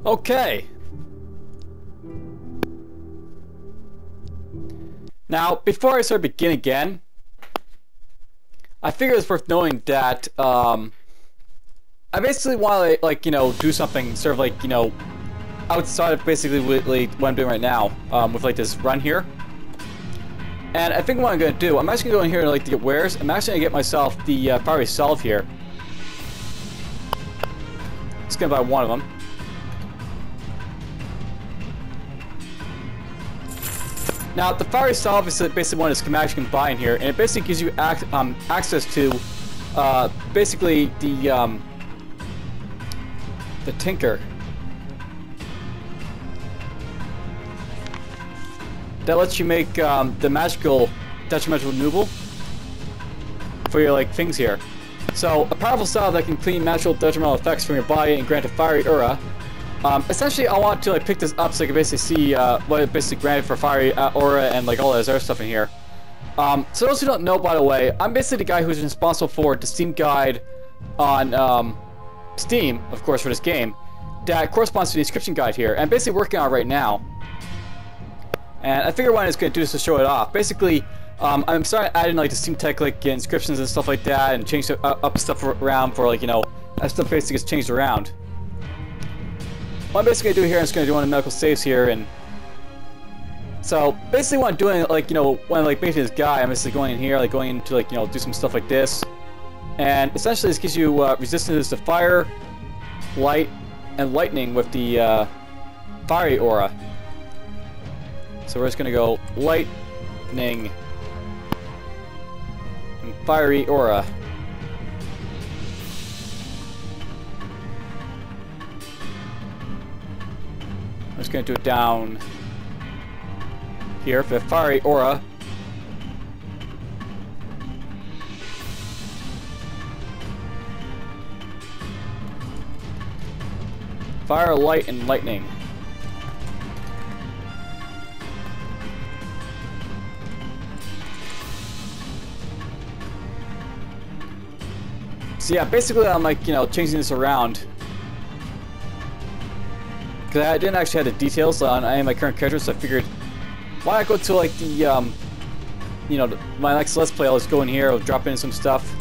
Okay. Now, before I start begin again, I figure it's worth knowing that I basically want to do something sort of outside of basically what I'm doing right now with this run here. And I think what I'm going to do, I'm actually going to go in here to get wares. I'm actually going to get myself the fiery salve here. Just going to buy one of them. Now, the fiery salve is basically one of the schematics you can buy in here, and it basically gives you access to basically the tinker. That lets you make the magical detrimental removal for your things here. So a powerful salve that can clean magical detrimental effects from your body and grant a fiery aura. Essentially, I want to pick this up so I can basically see what it basically granted for fiery aura and all this other stuff in here. So those who don't know, by the way, I'm basically the guy who's responsible for the Steam guide on Steam, of course, for this game. That corresponds to the Inscription guide here, and I'm basically working on it right now. And I figure what I was going to do is to show it off. Basically, I'm starting to add in the Steam Tech inscriptions and stuff like that, and change up stuff around for that stuff basically gets changed around. What I'm basically going to do here, I'm just going to do one of the medical saves here, and so basically what I'm doing, when I'm making this guy, I'm basically going in here, going into do some stuff like this, and essentially this gives you resistance to fire, light, and lightning with the fiery aura. So we're just going to go lightning and fiery aura. I'm just going to do it down here for the fiery aura. Fire, light, and lightning. So yeah, basically I'm changing this around. Because I didn't actually have the details on any of my current characters, so I figured, why not go to my next Let's Play, I'll just go in here, I'll drop in some stuff.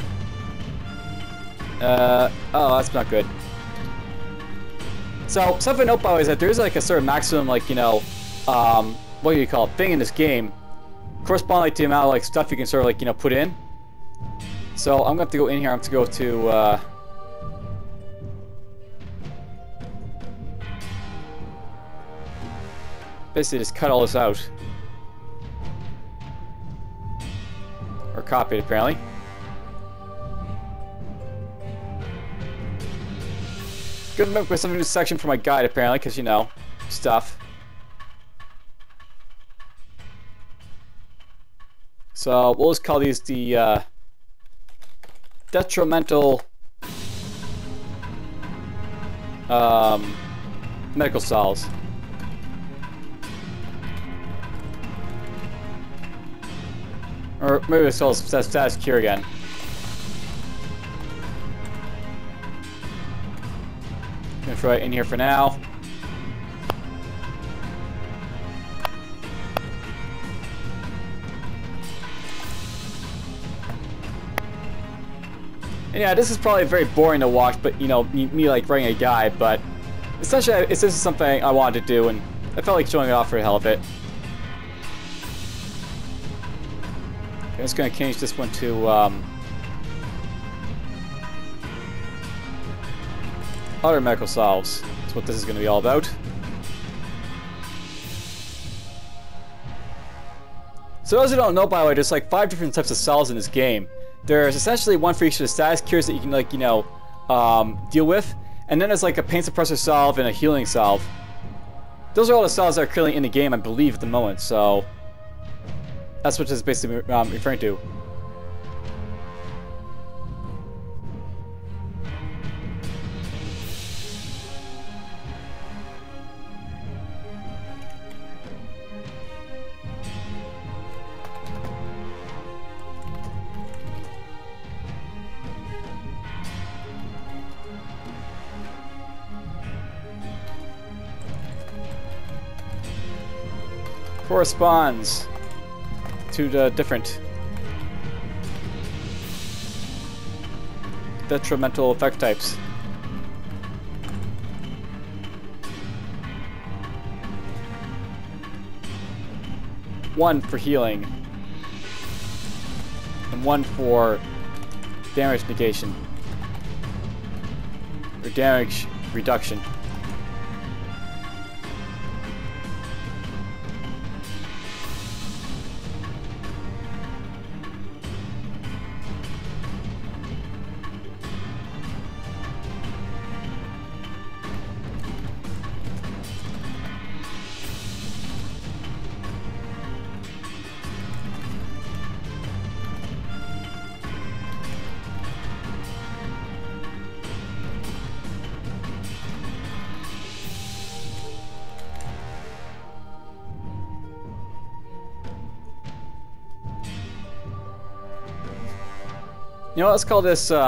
Oh, that's not good. So, something to note by the way is that there is a sort of maximum, what do you call it, thing in this game, corresponding to the amount of stuff you can sort of put in. So, I'm going to have to go in here, I'm going to go to, basically just cut all this out. Or copy it, apparently. Good to with some new section for my guide, apparently, because, stuff. So, we'll just call these the, detrimental, medical salves. Or maybe it's called status cure again. Gonna throw it in here for now. And yeah, this is probably very boring to watch, but me writing a guide, but essentially this is something I wanted to do, and I felt like showing it off for the hell of it. I'm just going to change this one to other medical salves. That's what this is going to be all about. So those who don't know, by the way, there's 5 different types of salves in this game. There's essentially one for each of the status cures that you can deal with, and then there's a pain suppressor salve and a healing salve. Those are all the salves that are currently in the game, I believe, at the moment. So that's what this is basically referring to. corresponds to the different detrimental effect types. One for healing, and one for damage negation, or damage reduction. You know, let's call this, that's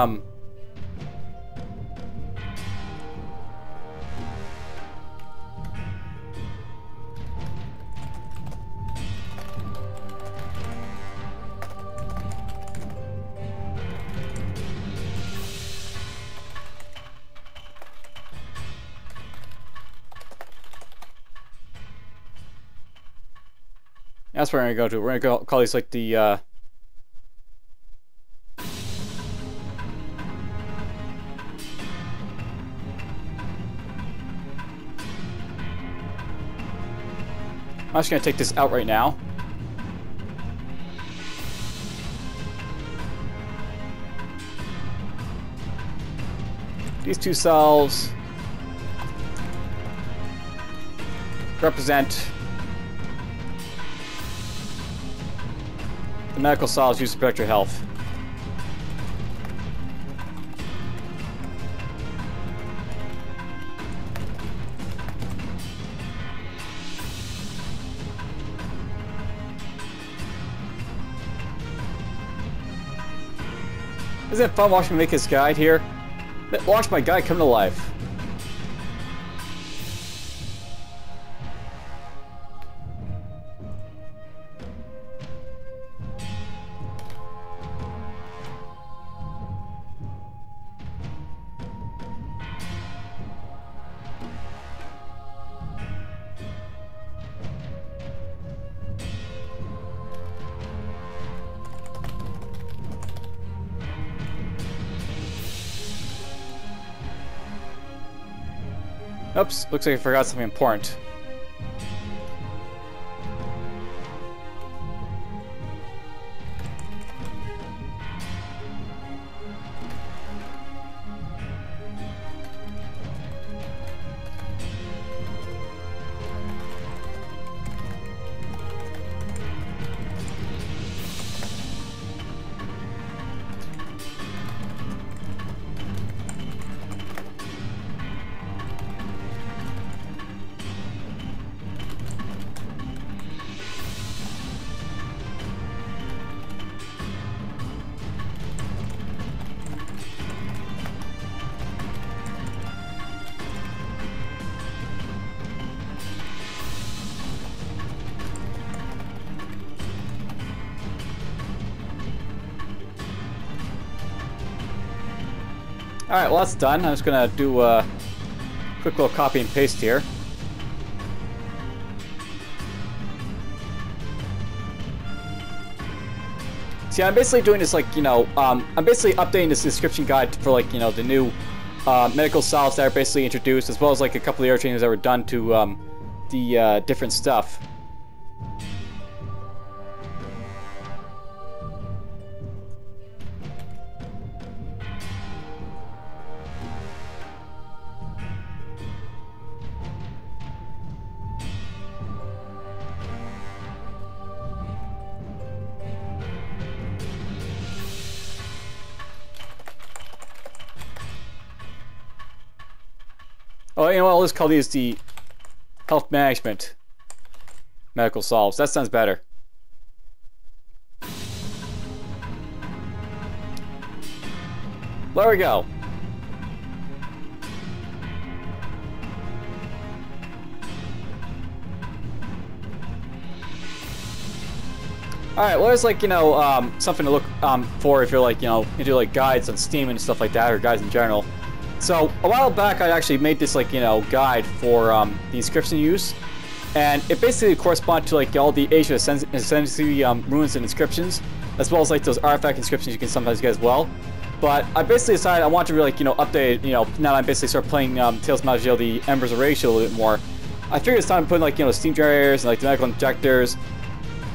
where we're gonna go to. We're gonna call these like the, I'm just gonna take this out right now. These two cells represent the medical cells used to protect your health. Isn't it fun watching me make his guide here? Watch my guide come to life. Oops, looks like I forgot something important. Alright, well that's done. I'm just gonna do a quick little copy and paste here. See, I'm basically doing this like, you know, I'm basically updating this description guide for like, you know, the new medical salves that are basically introduced, as well as like a couple of the other changes that were done to the different stuff. Oh, you know what? Let's call these the health management medical solves. That sounds better. There we go. Alright, well there's like, you know, something to look for if you're like, you know, into like guides on Steam and stuff like that, or guides in general. So, a while back I actually made this like, you know, guide for the Inscription use. And it basically corresponds to like all the Age of Ascendancy runes and inscriptions, as well as like those artifact inscriptions you can sometimes get as well. But I basically decided I want to really, like, you know, update, you know, now that I'm basically start playing Tales of Maj'Eyal, the Embers ratio a little bit more. I figured it's time to put like, you know, steam generators and like the medical injectors,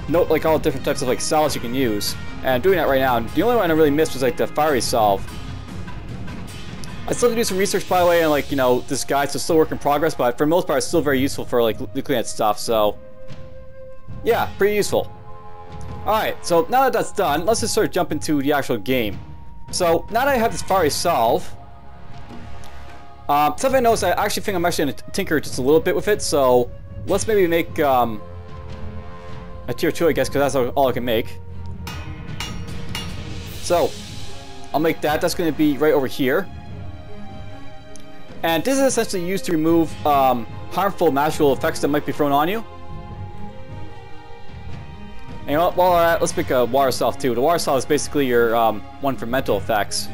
note like all different types of like salves you can use. And doing that right now, the only one I really missed was like the fiery salve. I still have to do some research, by the way, and like, you know, this guide, so it's still work in progress, but for the most part it's still very useful for like looking at stuff, so yeah, pretty useful. Alright, so now that that's done, let's just sort of jump into the actual game. So now that I have this fiery salve, something I noticed, I actually think I'm actually going to tinker just a little bit with it, so let's maybe make a tier 2, I guess, because that's all I can make. So, I'll make that. That's going to be right over here. And this is essentially used to remove harmful magical effects that might be thrown on you. And you know what, while we're at, let's make a water salve too. The water salve is basically your one for mental effects.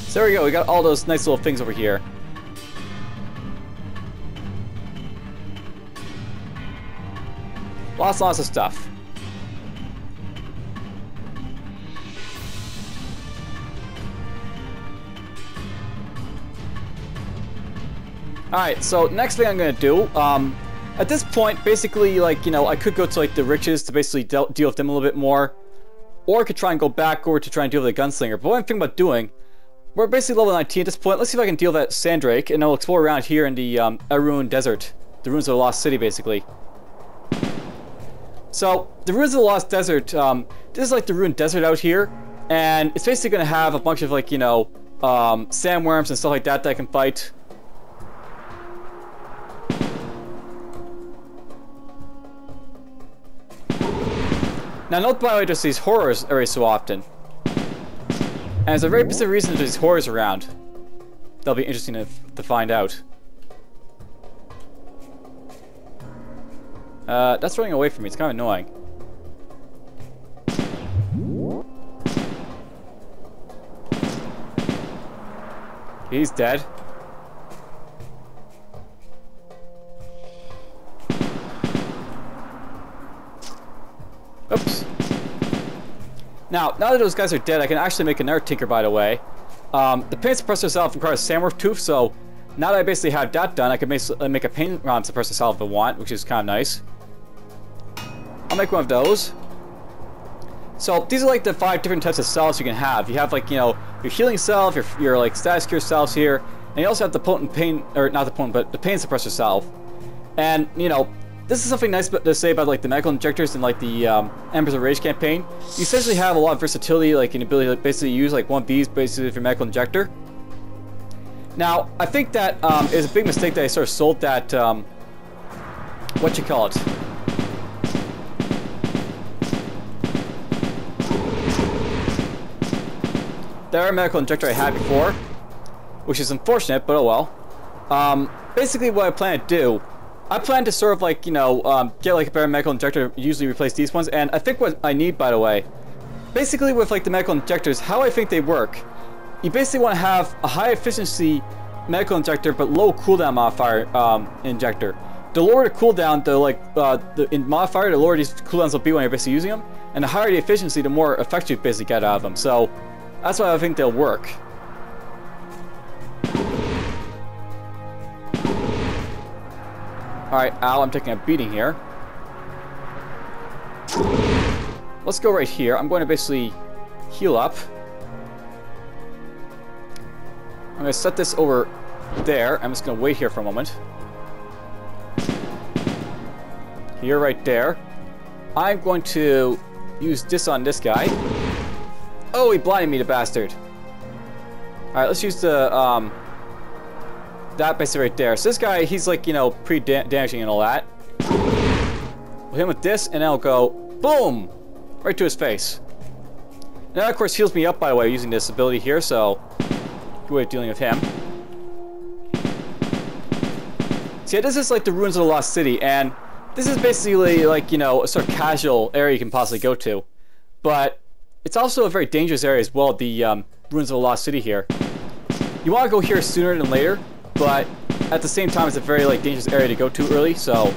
So there we go, we got all those nice little things over here. Lots and lots of stuff. Alright, so next thing I'm going to do, at this point, basically, like, you know, I could go to, like, the riches to basically deal with them a little bit more. Or I could try and go back over to try and deal with the gunslinger. But what I'm thinking about doing, we're basically level 19 at this point. Let's see if I can deal with that Sandrake, and I'll explore around here in the Eruan desert. The ruins of the Lost City, basically. So, the ruins of the Lost Desert, this is like the ruined desert out here. And it's basically going to have a bunch of, like, you know, sandworms and stuff like that I can fight. Now note, by the way, there's these horrors every so often. And there's a very specific reason there's these horrors around. That'll be interesting to find out. That's running away from me. It's kind of annoying. He's dead. Oops. Now that those guys are dead, I can actually make another tinker, by the way. The pain suppressor salve requires Sandworm Tooth, so now that I basically have that done, I can make a pain suppressor salve if I want, which is kind of nice. I'll make one of those. So these are like the 5 different types of salves you can have. You have, like, you know, your healing salve, your like status cure salves here, and you also have the potent pain, or not the potent, but the pain suppressor salve. And, you know, this is something nice to say about like the medical injectors and like the Embers of Rage campaign. You essentially have a lot of versatility, like an ability to basically use like 1Bs basically for your medical injector. Now, I think that is a big mistake that I sort of sold that, what you call it? That medical injector I had before, which is unfortunate, but oh well. Basically what I plan to do, I plan to sort of like, you know, get like a better medical injector, usually replace these ones, and I think what I need, by the way, basically with like the medical injectors, how I think they work, you basically want to have a high efficiency medical injector but low cooldown modifier injector. The lower the cooldown, the like the modifier, the lower these cooldowns will be when you're basically using them, and the higher the efficiency, the more effect you basically get out of them. So that's why I think they'll work. Alright, ow, I'm taking a beating here. Let's go right here. I'm going to basically heal up. I'm going to set this over there. I'm just going to wait here for a moment. Here, right there. I'm going to use this on this guy. Oh, he blinded me, the bastard. Alright, let's use the, that basically right there. So this guy, he's like, you know, pretty damaging and all that. We'll hit him with this, and then I'll go, boom! Right to his face. Now, of course, heals me up, by the way, using this ability here, so good way of dealing with him. So yeah, this is like the ruins of the Lost City, and this is basically like, you know, a sort of casual area you can possibly go to. But it's also a very dangerous area as well, the ruins of the Lost City here. You want to go here sooner than later, but at the same time it's a very like dangerous area to go to early, so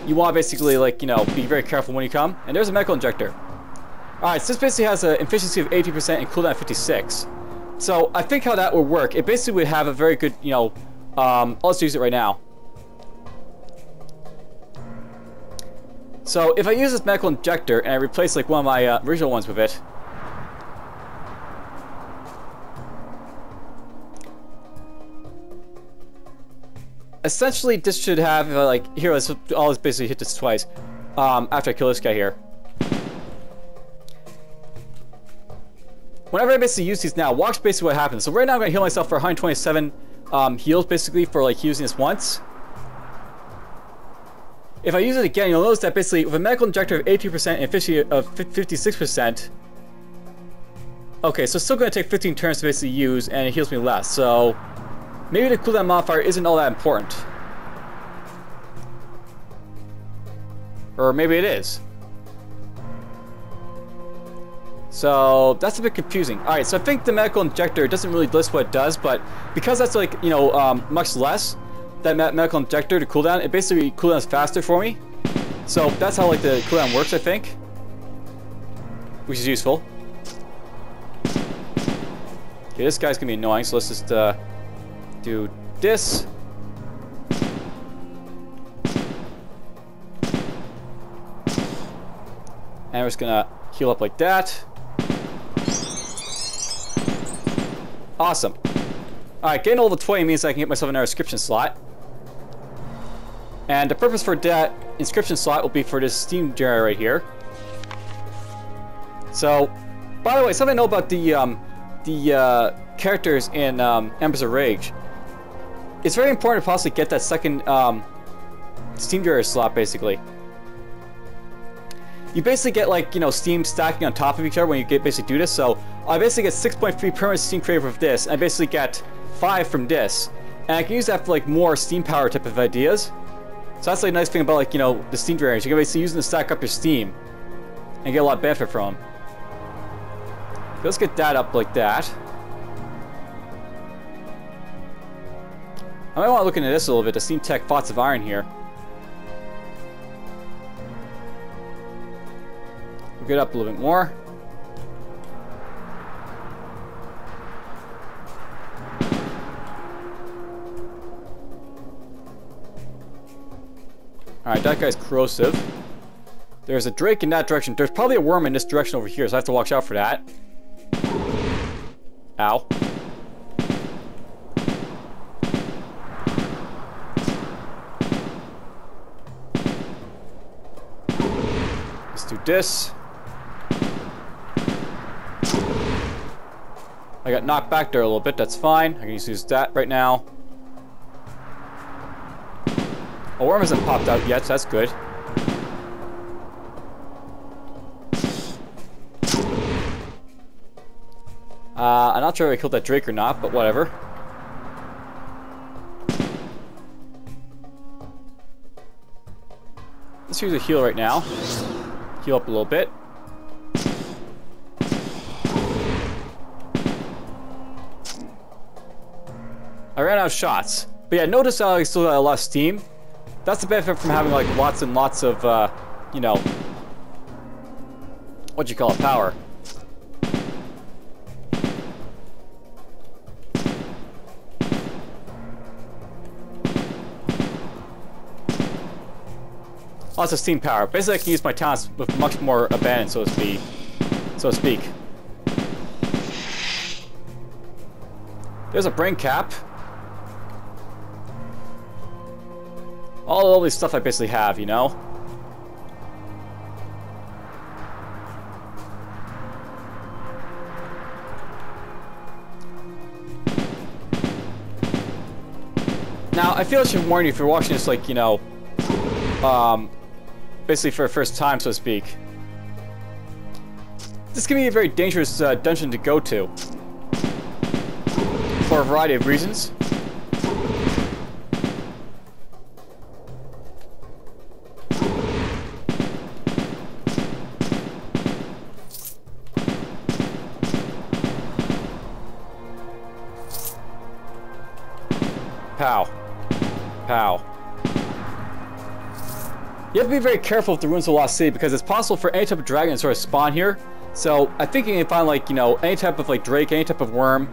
you want to basically like, you know, be very careful when you come. And there's a medical injector. Alright, so this basically has an efficiency of 80% and cooldown of 56. So I think how that would work, it basically would have a very good, you know, let's use it right now. So if I use this medical injector and I replace like one of my original ones with it, essentially this should have like, here, I'll basically hit this twice after I kill this guy here. Whenever I basically use these now, watch basically what happens. So right now I'm going to heal myself for 127 heals basically for like using this once. If I use it again, you'll notice that basically with a medical injector of 80% and efficiency of 56%, okay, so it's still going to take 15 turns to basically use, and it heals me less. So maybe the cooldown modifier isn't all that important. Or maybe it is. So that's a bit confusing. Alright, so I think the medical injector doesn't really list what it does, but because that's like, you know, much less, that medical injector to cooldown, it basically cooldowns faster for me. So that's how like the cooldown works, I think. Which is useful. Okay, this guy's gonna be annoying, so let's just do this. And we're just gonna heal up like that. Awesome. Alright, getting level 20 means I can get myself another inscription slot. And the purpose for that inscription slot will be for this steam generator right here. So, by the way, something I know about the characters in Embers of Rage. It's very important to possibly get that second steam generator slot, basically. You basically get like, you know, steam stacking on top of each other when you basically do this. So I basically get 6.3 permanent steam created with this, and I basically get 5 from this. And I can use that for like more steam power type of ideas. So that's like a nice thing about like, you know, the steam generators. You can basically use them to stack up your steam and get a lot of benefit from them. Let's get that up like that. I might want to look into this a little bit, the Steam Tech Pots of Iron here. We'll get up a little bit more. Alright, that guy's corrosive. There's a Drake in that direction. There's probably a worm in this direction over here, so I have to watch out for that. Ow. Let's do this. I got knocked back there a little bit, that's fine. I can just use that right now. A worm hasn't popped out yet, so that's good. I'm not sure if I killed that Drake or not, but whatever. Let's use a heal right now. Heal up a little bit. I ran out of shots. But yeah, notice how I still got a lot of steam. That's the benefit from having like lots and lots of, you know, what you call it, power. Lots of steam power. Basically, I can use my talents with much more abandon, so to speak. There's a brain cap. All this stuff I basically have, you know? Now, I feel I should warn you if you're watching this, like, you know, basically for the first time, so to speak. This can be a very dangerous dungeon to go to. For a variety of reasons. Pow. Pow. You have to be very careful with the Ruins of the Lost City because it's possible for any type of dragon to sort of spawn here. So I think you can find, like, you know, any type of like drake, any type of worm,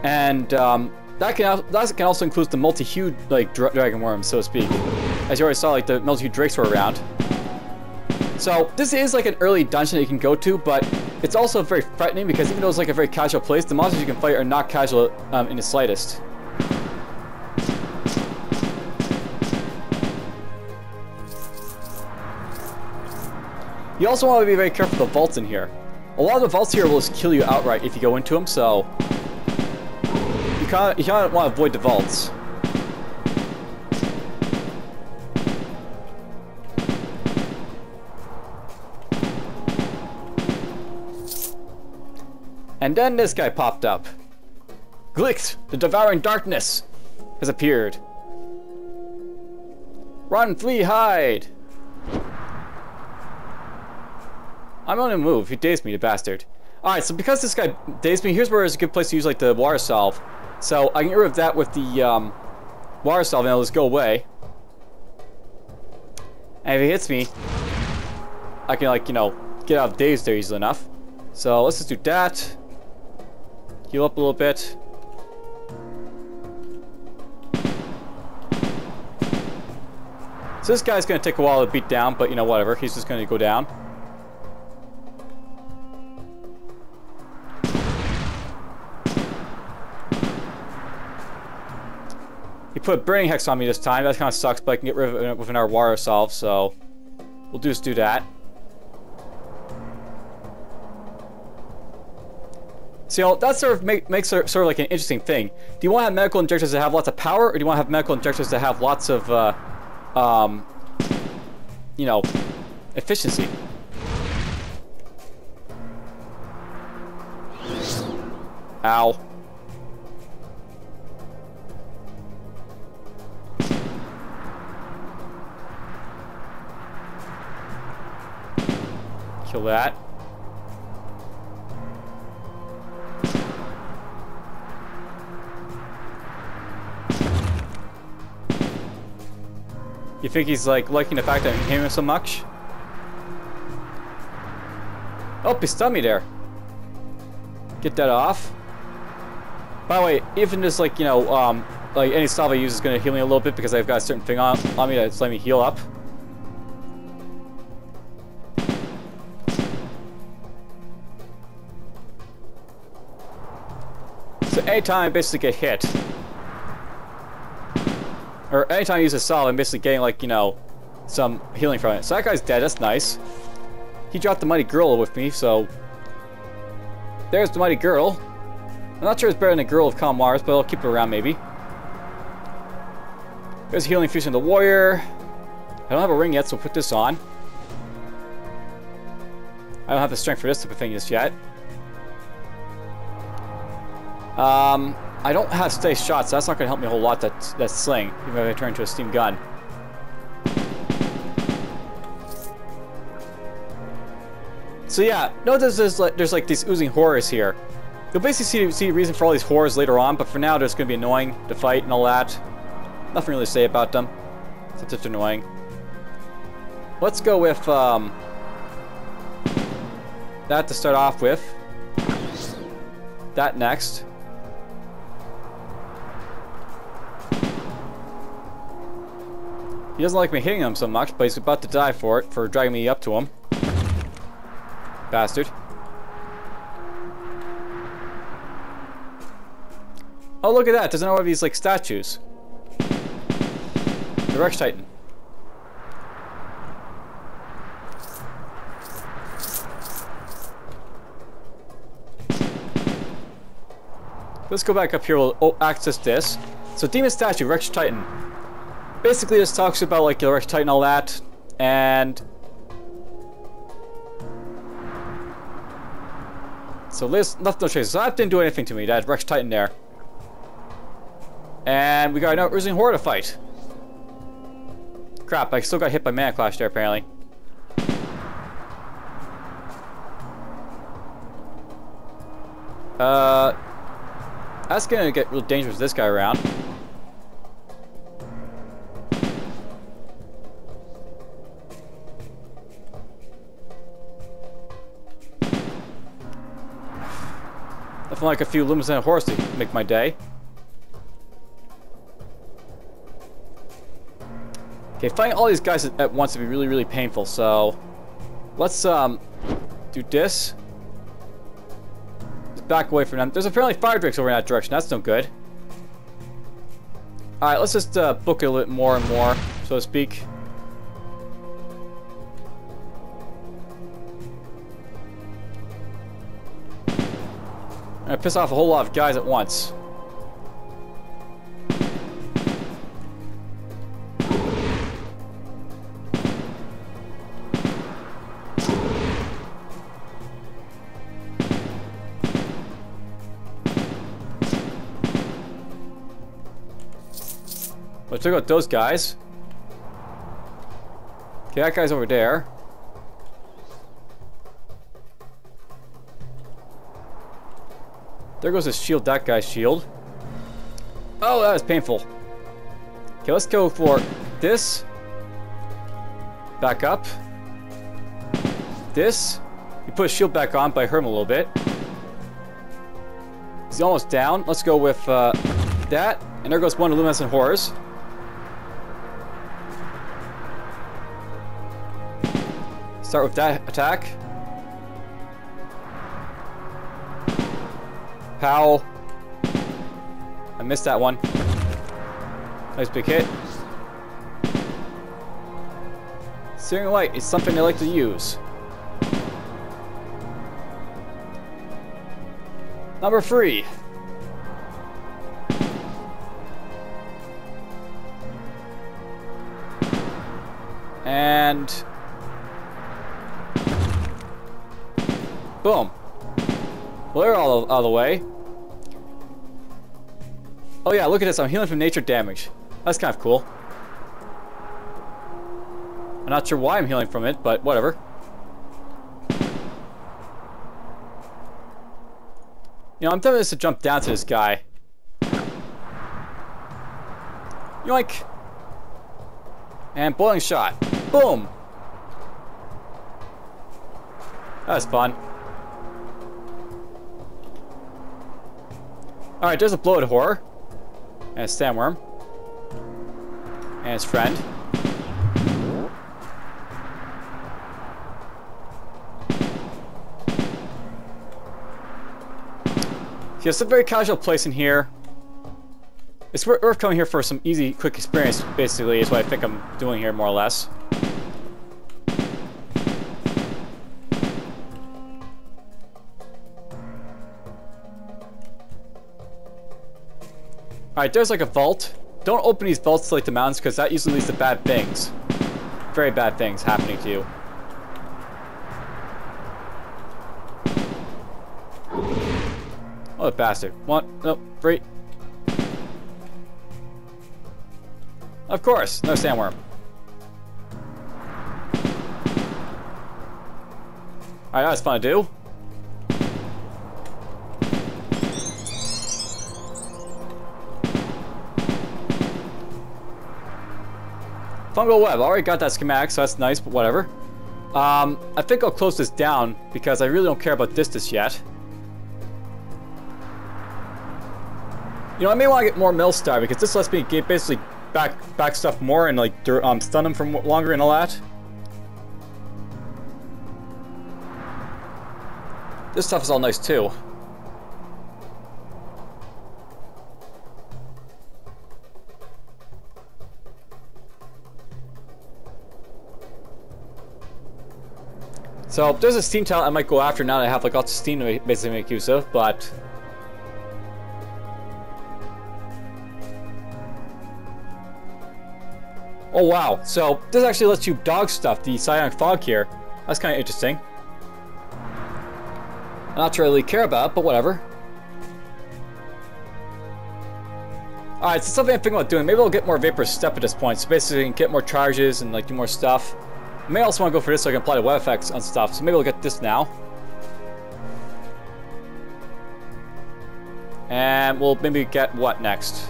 and that can also include the multi-hued like dragon worms, so to speak. As you already saw, like the multi-hued drakes were around. So this is like an early dungeon that you can go to, but it's also very threatening because even though it's like a very casual place, the monsters you can fight are not casual in the slightest. You also want to be very careful of the vaults in here. A lot of the vaults here will just kill you outright if you go into them, so you kind of want to avoid the vaults. And then this guy popped up. Glicht, the devouring darkness, has appeared. Run, flee, hide! I'm on a move. He dazed me, the bastard. Alright, so because this guy dazed me, here's where it's a good place to use like the water salve. So I can get rid of that with the water salve and it'll just go away. And if he hits me, I can, like, you know, get out of daze there easily enough. So let's just do that. Heal up a little bit. So this guy's gonna take a while to beat down, but you know, whatever. He's just gonna go down. He put burning hex on me this time. That kind of sucks, but I can get rid of it within our water salve, so we'll just do that. So, you know, that sort of makes it sort of like an interesting thing. Do you want to have medical injectors that have lots of power, or do you want to have medical injectors that have lots of, you know, efficiency? Ow. Kill that. You think he's like liking the fact that I'm hitting him so much? Oh, he stunned me there. Get that off. By the way, even just like, you know, like any salve I use is going to heal me a little bit because I've got a certain thing on me that's letting me heal up. So anytime I basically get hit, or anytime I use a salve, I'm basically getting, like, you know, some healing from it. So that guy's dead, that's nice. He dropped the Mighty Girl with me, so there's the Mighty Girl. I'm not sure it's better than the Girl of Calm Mars, but I'll keep it around maybe. There's Healing Fusion of the Warrior. I don't have a ring yet, so we'll put this on. I don't have the strength for this type of thing just yet. I don't have stay shots, so that's not going to help me a whole lot, that sling, even if I turn into a steam gun. So yeah, notice there's like these oozing horrors here. You'll basically see a reason for all these horrors later on, but for now they're just going to be annoying to fight and all that. Nothing really to say about them. It's just annoying. Let's go with that to start off with. That next. He doesn't like me hitting him so much, but he's about to die for it, for dragging me up to him. Bastard. Oh, look at that. There's another of these, like, statues. The Rex Titan. Let's go back up here. We'll access this. So, Demon Statue, Rex Titan. Basically, this talks about, like, the Rex Titan and all that, and so left no traces. So that didn't do anything to me. That Rex Titan there, and we got another oozing horror to fight. Crap! I still got hit by Mana Clash there apparently. That's gonna get real dangerous with this guy around. Nothing like a few lumens and a horse to make my day. Okay, fighting all these guys at once would be really, really painful, so... Let's, do this. Just back away from them. There's apparently fire drakes over in that direction. That's no good. Alright, let's just, book it a little bit more and more, so to speak. I'm gonna piss off a whole lot of guys at once. Let's check out those guys. Okay, that guy's over there. There goes his shield, that guy's shield. Oh, that was painful. Okay, let's go for this. Back up. This. You put his shield back on, but I hurt him a little bit. He's almost down. Let's go with that. And there goes one luminescent horrors. Start with that attack. Pow. I missed that one. Nice big hit. Searing light is something I like to use. Number 3. And... boom. Well, they're all out of the way. Oh yeah, look at this. I'm healing from nature damage. That's kind of cool. I'm not sure why I'm healing from it, but whatever. You know, I'm tempted to jump down to this guy. Yoink! And boiling shot. Boom! That was fun. Alright, there's a bloated horror. And a sandworm. And his friend. Okay, it's a very casual place in here. It's worth coming here for some easy, quick experience, basically, is what I think I'm doing here, more or less. Alright, there's like a vault. Don't open these vaults to like the mountains, because that usually leads to bad things. Very bad things happening to you. Oh, a bastard. 1, no, 3. Of course, no sandworm. Alright, that was fun to do. Fungal web. I already got that schematic, so that's nice, but whatever. I think I'll close this down because I really don't care about this yet. You know, I may want to get more mill star because this lets me get basically back stuff more and like stun them for longer and all that. This stuff is all nice too. So there's a steam talent I might go after now that I have like lots of steam to basically make use of, but oh wow, so this actually lets you dog stuff the psionic fog here. That's kind of interesting. I'm not sure I really care about, but whatever. Alright, so something I'm thinking about doing. Maybe I'll get more vaporous step at this point, so basically I can get more charges and like do more stuff. I may also want to go for this so I can apply the web effects on stuff, so maybe we'll get this now. And we'll maybe get what next?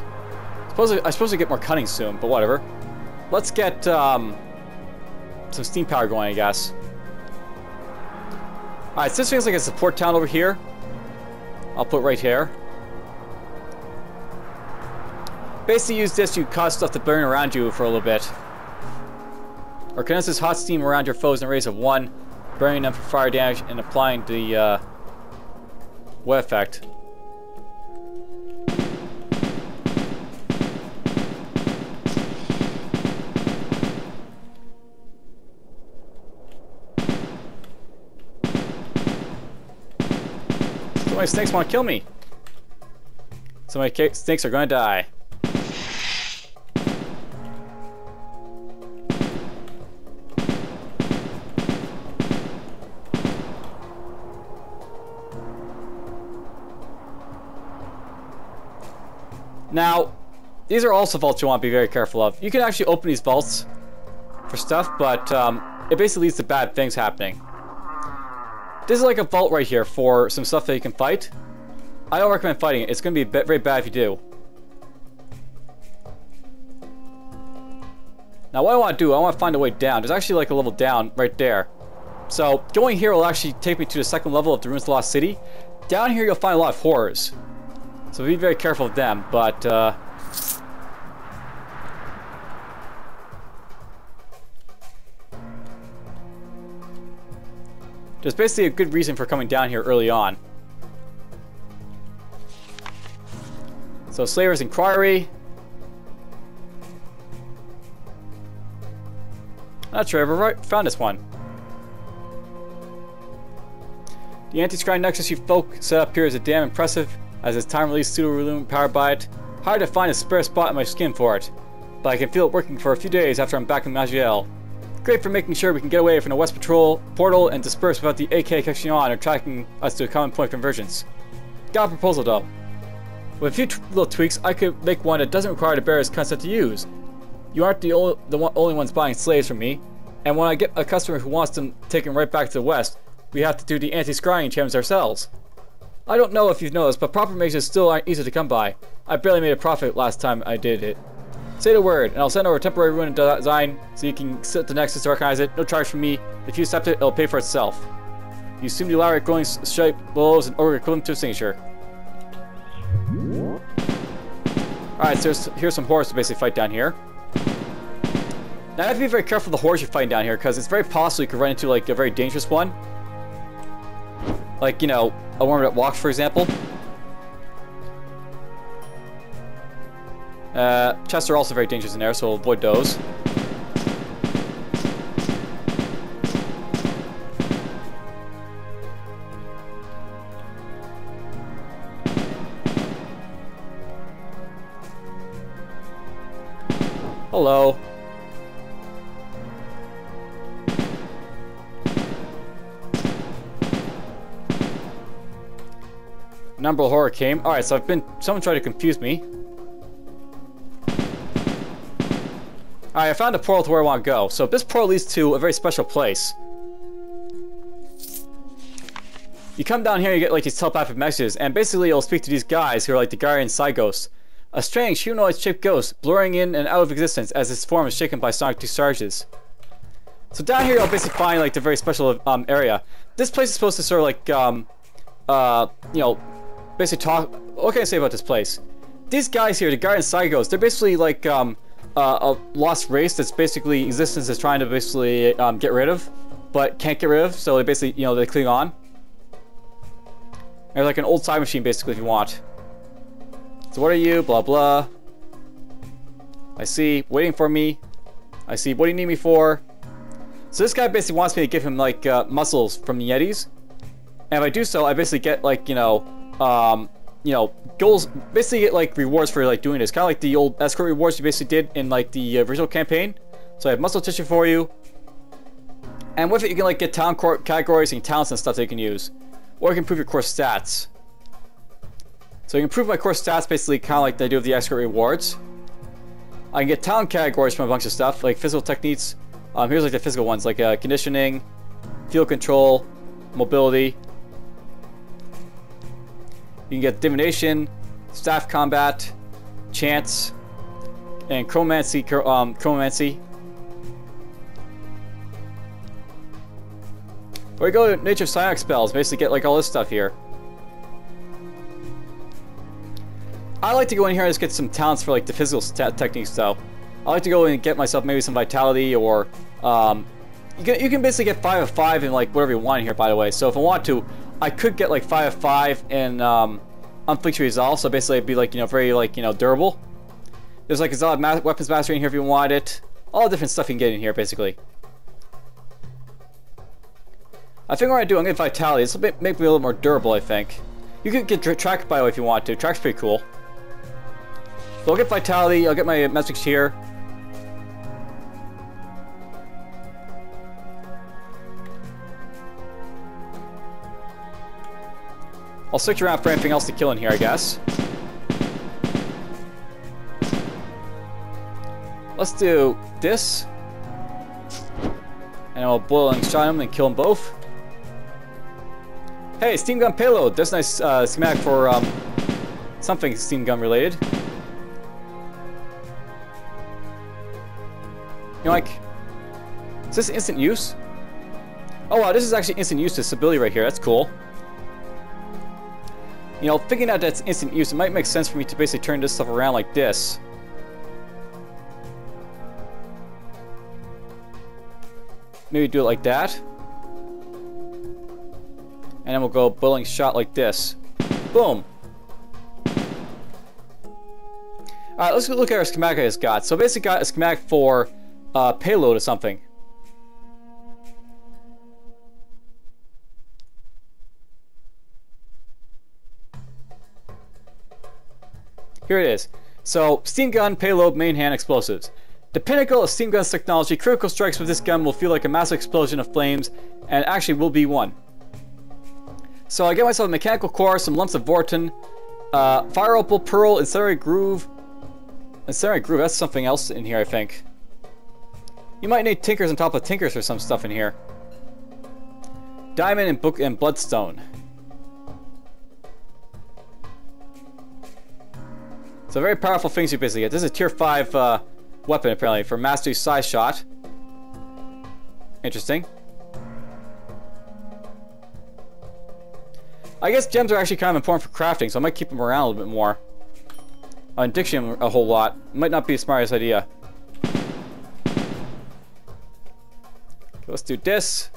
I suppose we get more cunning soon, but whatever. Let's get some steam power going, I guess. Alright, so this feels like a support town over here. I'll put right here. Basically use this to cause stuff to burn around you for a little bit. Or condenses hot steam around your foes in a radius of 1, burning them for fire damage and applying the wet effect. So many snakes want to kill me. So many snakes are going to die. Now, these are also vaults you want to be very careful of. You can actually open these vaults for stuff, but it basically leads to bad things happening. This is like a vault right here for some stuff that you can fight. I don't recommend fighting it. It's going to be very bad if you do. Now, what I want to do, I want to find a way down. There's actually like a level down right there. So, going here will actually take me to the second level of the Ruins of the Lost City. Down here, you'll find a lot of horrors. So be very careful of them, but there's basically a good reason for coming down here early on. So Slaver's Inquiry. Not sure I ever found this one. The anti-scrying nexus you folk set up here is a damn impressive, as its time-release pseudo-room powered by it. Hard to find a spare spot in my skin for it, but I can feel it working for a few days after I'm back in Maj'Eyal. Great for making sure we can get away from the West Patrol portal and disperse without the AK catching on or tracking us to a common point of convergence. Got a proposal though. With a few little tweaks, I could make one that doesn't require the bearer's consent to use. You aren't the only ones buying slaves from me, and when I get a customer who wants them taken right back to the West, we have to do the anti-scrying channels ourselves. I don't know if you've noticed, but proper mages still aren't easy to come by. I barely made a profit last time I did it. Say the word, and I'll send over a temporary ruin design so you can sit the Nexus to recognize it. No charge from me. If you accept it, it'll pay for itself. You assume the elaborate glowing shape blows and order equivalent to a signature. Alright, so here's some horrors to basically fight down here. Now you have to be very careful of the horrors you're fighting down here, because it's very possible you could run into like a very dangerous one. Like, you know, a worm that walks, for example. Chests are also very dangerous in there, so avoid those. Hello. Number of horror came. Alright, so someone tried to confuse me. Alright, I found a portal to where I want to go. So this portal leads to a very special place. You come down here and you get like these telepathic messages, and basically it'll speak to these guys who are like the guardian side ghosts. A strange humanoid-shaped ghost, blurring in and out of existence as its form is shaken by sonic discharges. So down here you'll basically find like the very special area. This place is supposed to sort of like, you know, basically talk. What can I say about this place? These guys here, the guardian side ghosts, they're basically like a lost race that's basically existence is trying to basically get rid of, but can't get rid of. So they basically, you know, they cling on. They're like an old time machine, basically, if you want. So what are you? Blah blah. I see. Waiting for me. I see. What do you need me for? So this guy basically wants me to give him like muscles from the Yetis, and if I do so, I basically get like you know, goals. Basically get like rewards for like doing this, kind of like the old escort rewards you basically did in like the original campaign. So I have muscle tissue for you, and with it you can like get talent categories and talents and stuff that you can use, or you can improve your core stats. So you can improve my core stats basically kind of like they do with the escort rewards. I can get talent categories from a bunch of stuff like physical techniques. Here's like the physical ones like conditioning, field control, mobility. You can get divination, staff combat, chance, and chromancy. Or you go to nature psionic spells, basically get like all this stuff here. I like to go in here and just get some talents for like the physical techniques though. I like to go in and get myself maybe some vitality or you can basically get 5 of 5 in like whatever you want here, by the way. So if I want to, I could get like 5 of 5 in Unflicked Resolve. So basically it'd be like, you know, very like, you know, durable. There's like a weapons mastery in here if you want it. All different stuff you can get in here basically. I think what I'm gonna do, I'm gonna get vitality. This will make me a little more durable, I think. You could get track by the way if you want to. Track's pretty cool. So I'll get vitality. I'll get my metrics here. I'll switch around for anything else to kill in here, I guess. Let's do this. And I'll boiling shot him and kill them both. Hey, steam gun payload. That's a nice schematic for something steam gun related. You know, like, is this instant use? Oh wow, this is actually instant use to this ability right here. That's cool. You know, figuring out that's instant use, it might make sense for me to basically turn this stuff around like this. Maybe do it like that. And then we'll go bowling shot like this. Boom. Alright, let's look at our schematic I just got. So basically got a schematic for payload or something. Here it is. So, steam gun, payload, main hand, explosives. The pinnacle of steam gun's technology, critical strikes with this gun will feel like a massive explosion of flames, and actually will be one. So I get myself a mechanical core, some lumps of Vorton, fire opal, pearl, incendiary groove. Incendiary groove, that's something else in here, I think. You might need tinkers on top of tinkers for some stuff in here. Diamond and bloodstone. So very powerful things you basically get. This is a tier 5 weapon apparently for mastery size shot. Interesting. I guess gems are actually kind of important for crafting, so I might keep them around a little bit more. And diction a whole lot. Might not be the smartest idea. Okay, let's do this.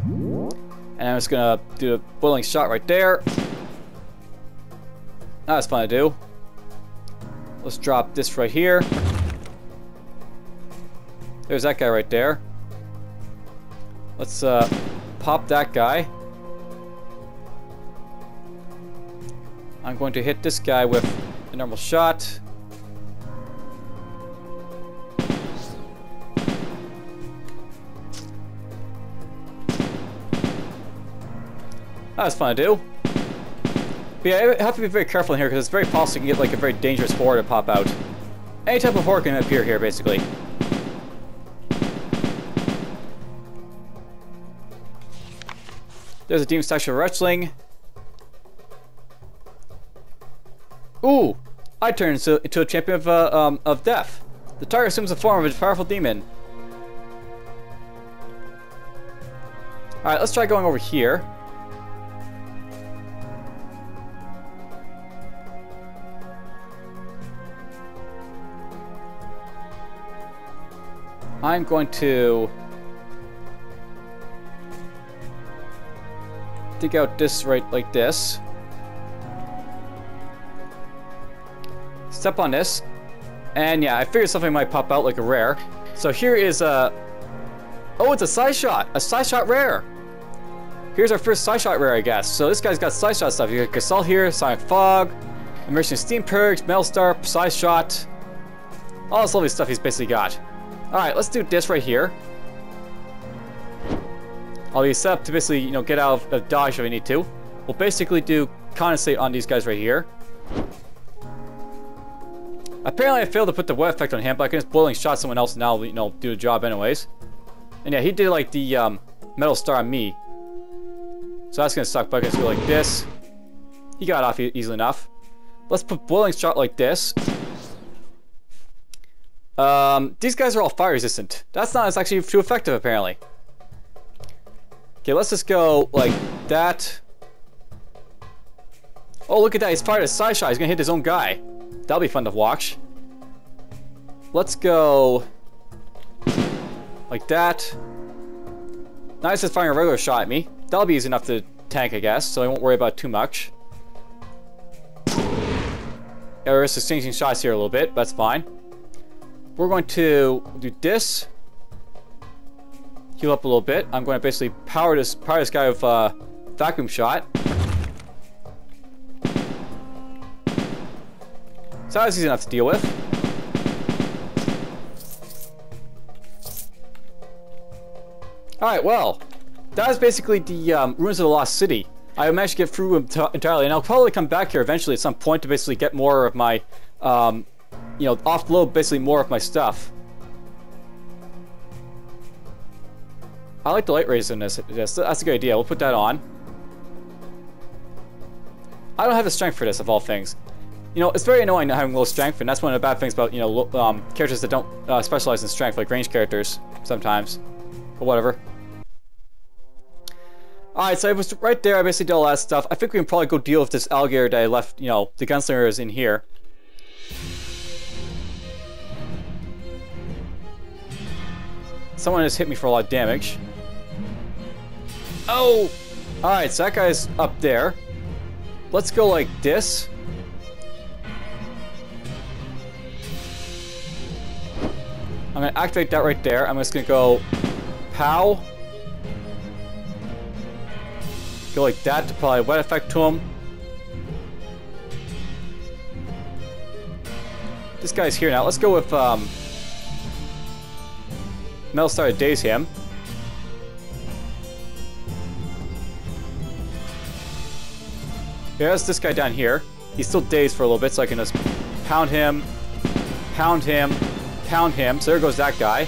And I'm just gonna do a boiling shot right there. That's fun to do. Let's drop this right here. There's that guy right there. Let's pop that guy. I'm going to hit this guy with a normal shot. That's fun to do. But yeah, I have to be very careful in here because it's very possible you can get like a very dangerous horde to pop out. Any type of horde can appear here, basically. There's a demon statue of wrestling. Ooh! I turned into a champion of death. The target assumes the form of a powerful demon. Alright, let's try going over here. I'm going to dig out this right like this. Step on this. And yeah, I figured something might pop out like a rare. So here is a... Oh, it's a size shot! A size shot rare! Here's our first size shot rare, I guess. So this guy's got size shot stuff. You got Gasol here, Sonic Fog, Immersion Steam Purge, Metal Star, size shot. All this lovely stuff he's basically got. Alright, let's do this right here. I'll be set up to basically, you know, get out of dodge if I need to. We'll basically do condensate on these guys right here. Apparently I failed to put the wet effect on him, but I can just boiling shot someone else and now, you know, do the job anyways. And yeah, he did like the metal star on me. So that's gonna suck, but I can just go like this. He got off easily enough. Let's put boiling shot like this. These guys are all fire resistant. That's not as actually too effective apparently. Okay, let's just go like that. Oh, look at that. He's fired a side shot. He's gonna hit his own guy. That'll be fun to watch. Let's go like that. Now he's just firing a regular shot at me. That'll be easy enough to tank, I guess, so I won't worry about it too much. Yeah, we're just exchanging shots here a little bit, but that's fine. We're going to do this. Heal up a little bit. I'm going to basically power this guy with a vacuum shot. So that's easy enough to deal with. Alright, well, that was basically the Ruins of the Lost City. I managed to get through entirely, and I'll probably come back here eventually at some point to basically get more of my, you know, offload basically more of my stuff. I like the light rays in this. That's a good idea. We'll put that on. I don't have the strength for this, of all things. You know, it's very annoying not having low strength, and that's one of the bad things about, you know, characters that don't specialize in strength, like ranged characters, sometimes. But whatever. Alright, so I was right there. I basically did all that stuff. I think we can probably go deal with this alligator that I left, you know, the gunslinger is in here. Someone has hit me for a lot of damage. Oh! Alright, so that guy's up there. Let's go like this. I'm going to activate that right there. I'm just going to go pow. Go like that to apply a wet effect to him. This guy's here now. Let's go with Metal Star to daze him. There's this guy down here. He's still dazed for a little bit, so I can just pound him, pound him, pound him. So there goes that guy.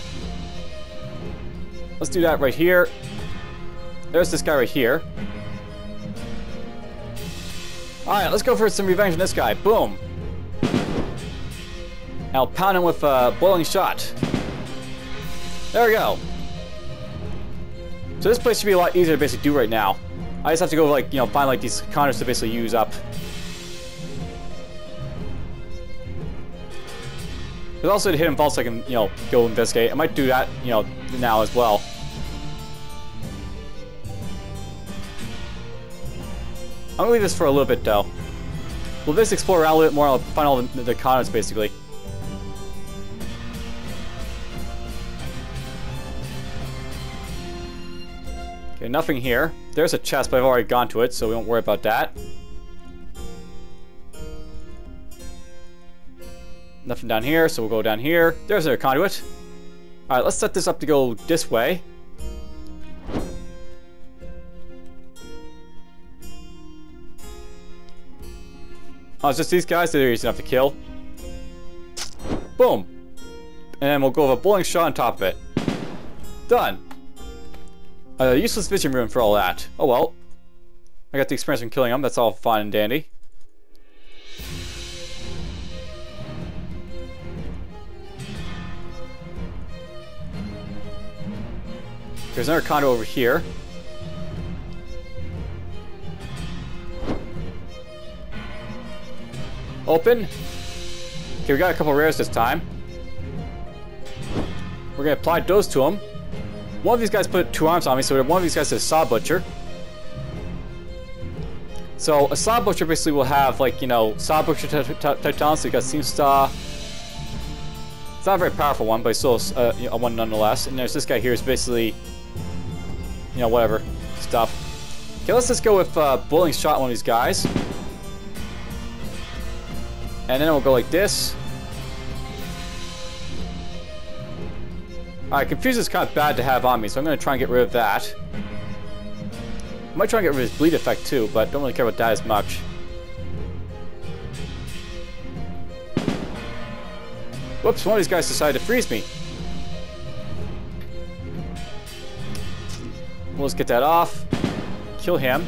Let's do that right here. There's this guy right here. Alright, let's go for some revenge on this guy. Boom. And I'll pound him with a boiling shot. There we go. So this place should be a lot easier to basically do right now. I just have to go, like, you know, find like these counters to basically use up. There's also the hidden vaults I can, you know, go investigate. I might do that, you know, now as well. I'm gonna leave this for a little bit though. We'll just explore around a little bit more. I'll find all the counters basically. Okay, nothing here. There's a chest, but I've already gone to it, so we won't worry about that. Nothing down here, so we'll go down here. There's a conduit. Alright, let's set this up to go this way. Oh, it's just these guys that are easy enough to kill. Boom! And then we'll go with a bowling shot on top of it. Done! Useless vision rune for all that. Oh well. I got the experience from killing them, that's all fine and dandy. There's another condo over here. Open. Okay, we got a couple rares this time. We're gonna apply those to them. One of these guys put 2 arms on me, so one of these guys is a Saw Butcher. So a Saw Butcher basically will have, like, you know, Saw Butcher type talents. So you got Seam Star. It's not a very powerful one, but it's still a one nonetheless. And there's this guy here who's basically, you know, whatever stuff. Okay, let's just go with Boiling Shot on one of these guys. And then we'll go like this. Alright, Confuse is kind of bad to have on me, so I'm going to try and get rid of that. I might try and get rid of his bleed effect too, but don't really care about that as much. Whoops, one of these guys decided to freeze me. We'll just get that off. Kill him.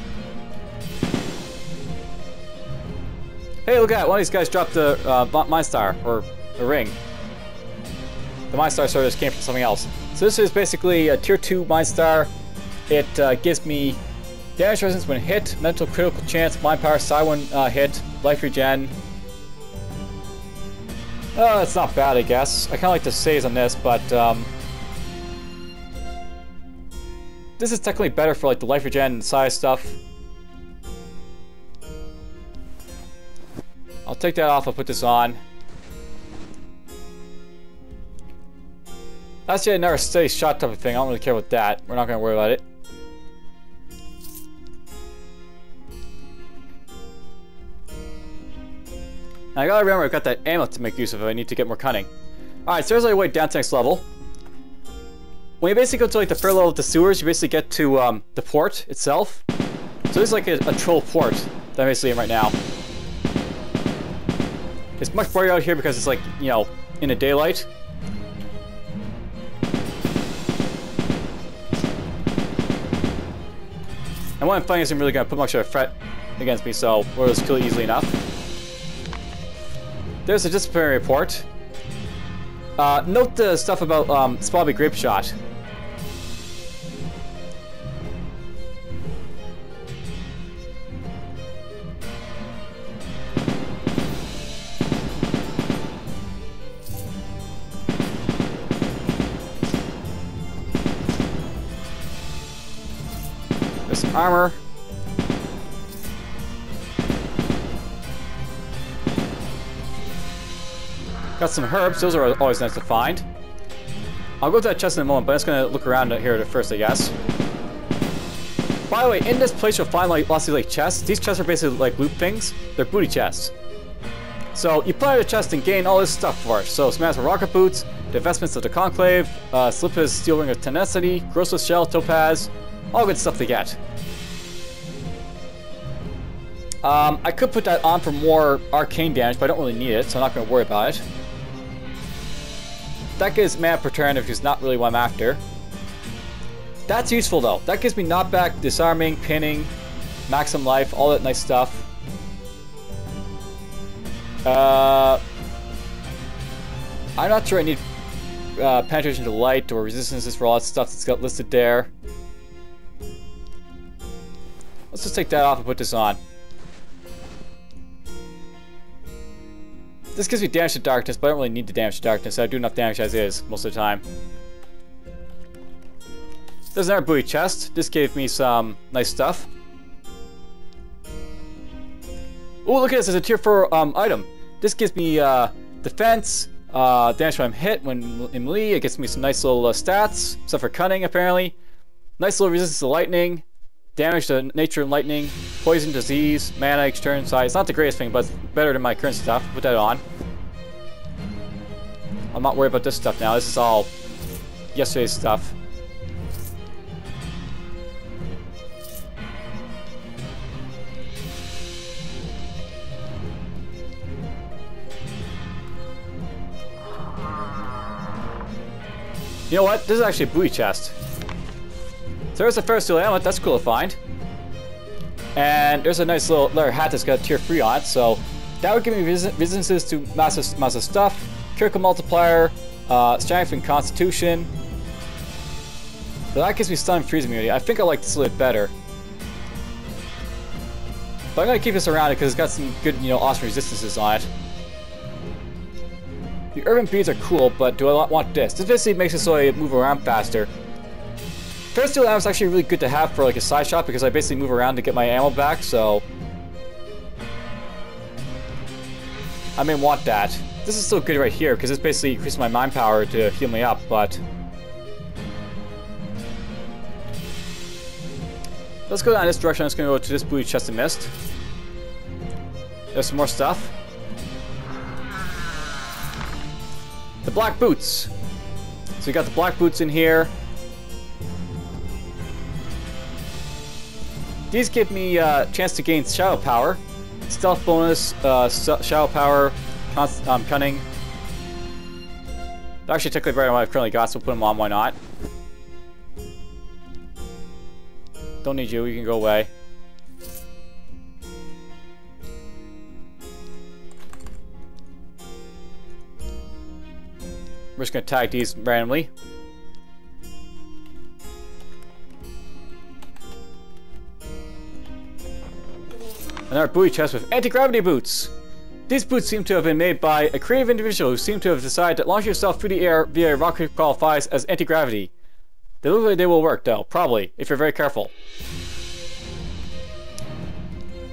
Hey, look at that! One of these guys dropped the Mind Star, or a ring. The Mind Star sort of just came from something else. So this is basically a tier 2 Mind Star. It gives me Damage resistance when hit, mental critical chance, mind power, psi 1 hit, life regen. It's not bad, I guess. I kind of like the saves on this, but this is technically better for like the life regen and psi stuff. I'll take that off, I'll put this on. That's yet another steady shot type of thing. I don't really care about that. We're not going to worry about it. I gotta remember I've got that amulet to make use of if I need to get more cunning. Alright, so there's like a way down to next level. When you basically go to like the third level of the sewers, you basically get to the port itself. So this is like a troll port that I'm basically in right now. It's much brighter out here because it's like, you know, in the daylight. And what I'm finding isn't really going to put much of a threat against me, so we'll just kill it easily enough. There's a disciplinary report. Note the stuff about Spobby Grape Shot. There's some armor. Got some herbs, those are always nice to find. I'll go to that chest in a moment, but I'm just gonna look around here first, I guess. By the way, in this place you'll find like lots of like chests. These chests are basically like loot things. They're booty chests. So you put out a chest and gain all this stuff for it. So some for rocket boots, the vestments of the Conclave, Slippa's steel ring of tenacity, Grossless shell, topaz, all good stuff to get. I could put that on for more arcane damage, but I don't really need it, so I'm not going to worry about it. That gives mana per turn, if it's not really what I'm after. That's useful though. That gives me knockback, disarming, pinning, maximum life, all that nice stuff. I'm not sure I need penetration to light or resistances for all that stuff that's got listed there. Let's just take that off and put this on. This gives me damage to darkness, but I don't really need the damage to darkness. I do enough damage as is most of the time. There's another booty chest. This gave me some nice stuff. Oh, look at this. There's a tier 4 item. This gives me defense, damage when I'm hit, when in melee. It gives me some nice little stats. Stuff for cunning, apparently. Nice little resistance to lightning. Damage to nature and lightning, poison, disease, mana, each turn size. It's not the greatest thing, but it's better than my current stuff. Put that on. I'm not worried about this stuff now. This is all yesterday's stuff. You know what? This is actually a booty chest. So there's the first steel amulet, that's cool to find. And there's a nice little leather hat that's got a tier 3 on it, so that would give me resistances to massive stuff, critical multiplier, strength and constitution. So that gives me stun and freeze immunity. I think I like this a little bit better. But I'm gonna keep this around it because it's got some good, you know, awesome resistances on it. The urban beads are cool, but do I want this? This basically makes it so I move around faster. First steel ammo is actually really good to have for like a side shot because I basically move around to get my ammo back, so I may want that. This is still good right here because it's basically increasing my mind power to heal me up, but let's go down this direction. I'm just gonna go to this booty chest of mist. There's some more stuff. The black boots. So you got the black boots in here. These give me a chance to gain shadow power, stealth bonus, shadow power, cunning. They're actually technically better than what I've currently got, so we'll put them on, why not? Don't need you, you can go away. We're just gonna tag these randomly. Another booty chest with anti-gravity boots. These boots seem to have been made by a creative individual who seemed to have decided that launching yourself through the air via a rocket qualifies as anti-gravity. They look like they will work though, probably, if you're very careful.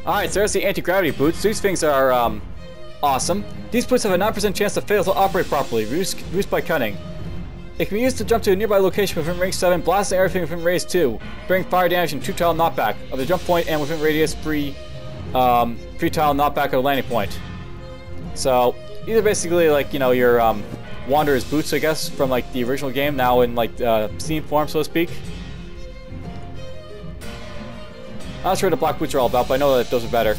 Alright, so there's the anti-gravity boots. These things are, awesome. These boots have a 9% chance to fail to operate properly, reduced by cutting. It can be used to jump to a nearby location within range 7, blasting everything within radius 2, bringing fire damage and 2-tile knockback of the jump point and within radius 3-tile knockback of the landing point. So, these are basically like, you know, your Wanderer's boots, I guess, from like the original game, now in like Steam form, so to speak. I'm not sure what the black boots are all about, but I know that those are better.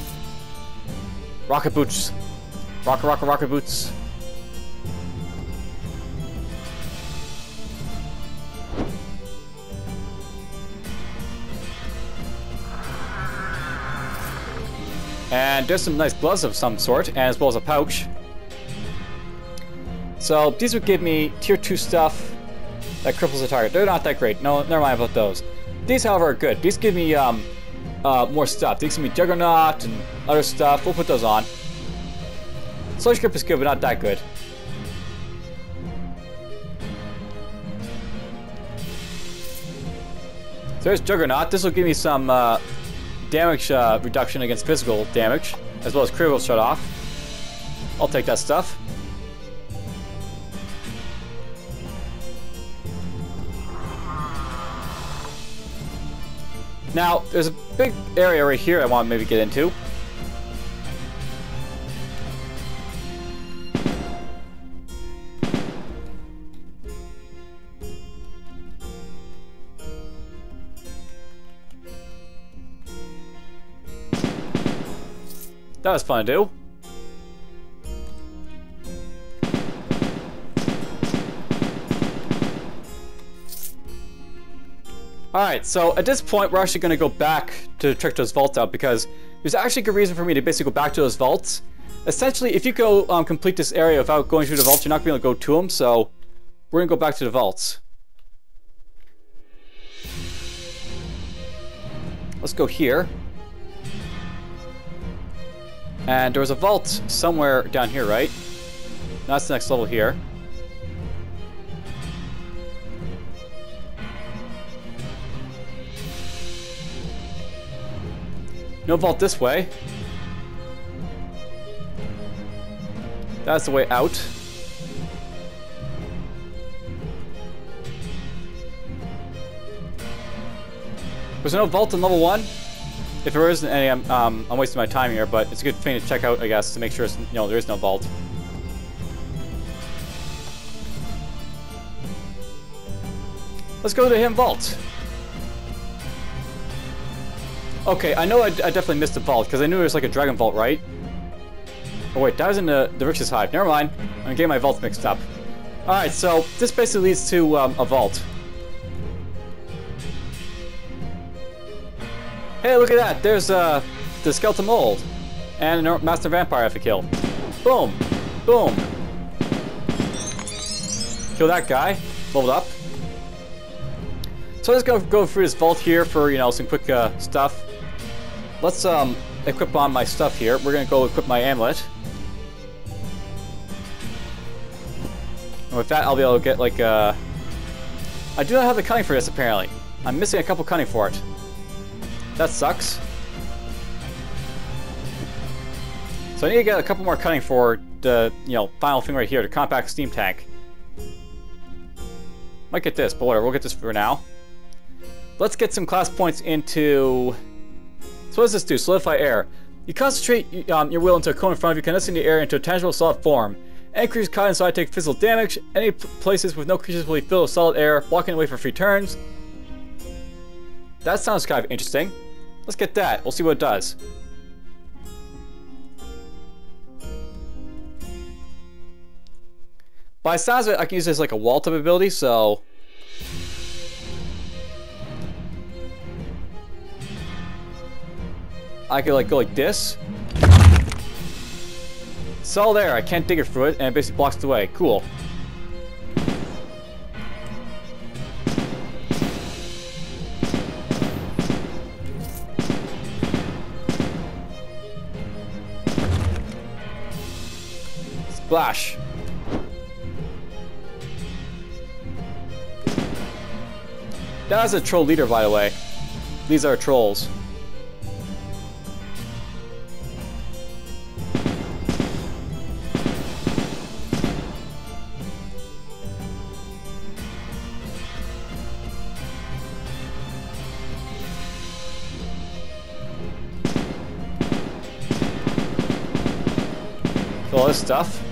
Rocket boots. Rocket boots. And there's some nice gloves of some sort, and as well as a pouch. So these would give me tier 2 stuff that cripples the target. They're not that great. No, never mind about those. These, however, are good. These give me more stuff. These give me Juggernaut and other stuff. We'll put those on. Sludge Grip is good, but not that good. So there's Juggernaut. This will give me some damage reduction against physical damage, as well as critical shut off. I'll take that stuff. Now, there's a big area right here I want to maybe get into. That was fun to do. Alright, so at this point we're actually going to go back to check those vaults out, because there's actually a good reason for me to basically go back to those vaults. Essentially, if you go complete this area without going through the vaults, you're not going to be able to go to them, so we're going to go back to the vaults. Let's go here. And there was a vault somewhere down here, right? That's the next level here. No vault this way. That's the way out. Was there no vault in level 1? If there isn't any, I'm wasting my time here, but it's a good thing to check out, I guess, to make sure it's, you know, there is no vault. Let's go to the hidden vault. Okay, I know I definitely missed the vault, because I knew there was like a dragon vault, right? Oh wait, that was in the Riches Hive. Never mind. I'm getting my vaults mixed up. Alright, so this basically leads to a vault. Hey, look at that! There's the skeleton mold. And a master vampire I have to kill. Boom! Boom! Kill that guy. Leveled up. So let's go through this vault here for, you know, some quick stuff. Let's equip on my stuff here. We're gonna go equip my amulet. And with that, I'll be able to get like I do not have the cunning for this apparently. I'm missing a couple cunning for it. That sucks. So I need to get a couple more cunning for the, you know, final thing right here, the compact steam tank. Might get this, but whatever, we'll get this for now. Let's get some class points into... So what does this do? Solidify air. You concentrate your will into a cone in front of you, condensing the air into a tangible solid form. Any creatures caught inside take physical damage. Any places with no creatures will be filled with solid air, blocking away for 3 turns. That sounds kind of interesting. Let's get that. We'll see what it does. By the sounds of it, I can use this as like a wall type ability, so... I could like go like this. It's all there. I can't dig it through it, and it basically blocks the way. Cool. Splash. That was a troll leader, by the way. These are trolls. All this stuff.